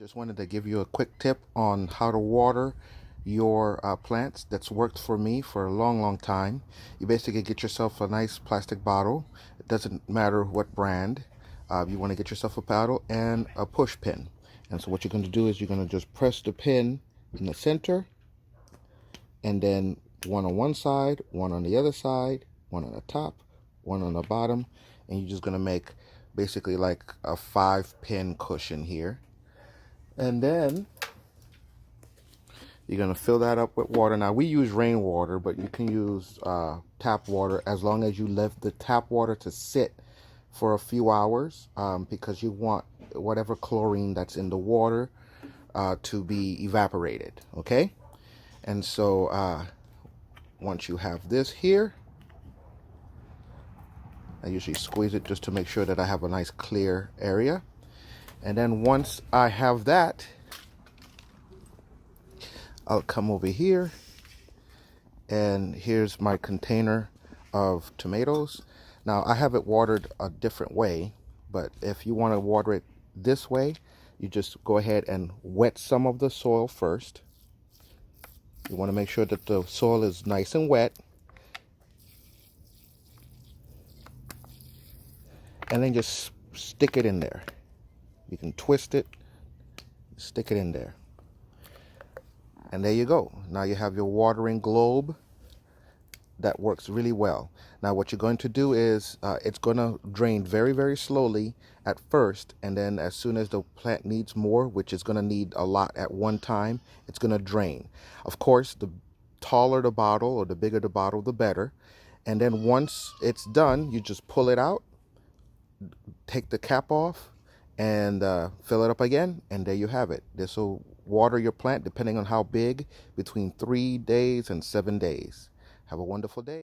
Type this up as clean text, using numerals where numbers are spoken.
Just wanted to give you a quick tip on how to water your plants. That's worked for me for a long time. You basically get yourself a nice plastic bottle. It doesn't matter what brand. You want to get yourself a bottle and a push pin. And so what you're going to do is you're going to just press the pin in the center, and then one on one side, one on the other side, one on the top, one on the bottom, and you're just going to make basically like a 5-pin cushion here. And then you're going to fill that up with water. Now, we use rainwater, but you can use tap water as long as you let the tap water to sit for a few hours, because you want whatever chlorine that's in the water to be evaporated, okay? And so once you have this here, I usually squeeze it just to make sure that I have a nice clear area. And then once I have that, I'll come over here, and here's my container of tomatoes. Now, I have it watered a different way, but if you want to water it this way, you just go ahead and wet some of the soil first. You want to make sure that the soil is nice and wet, and then just stick it in there. You can twist it, stick it in there. And there you go. Now you have your watering globe that works really well. Now what you're going to do is it's going to drain very slowly at first, and then as soon as the plant needs more, which is going to need a lot at one time, it's going to drain. Of course, the taller the bottle or the bigger the bottle, the better. And then once it's done, you just pull it out, take the cap off, and fill it up again, and there you have it. This will water your plant, depending on how big, between 3 days and 7 days. Have a wonderful day.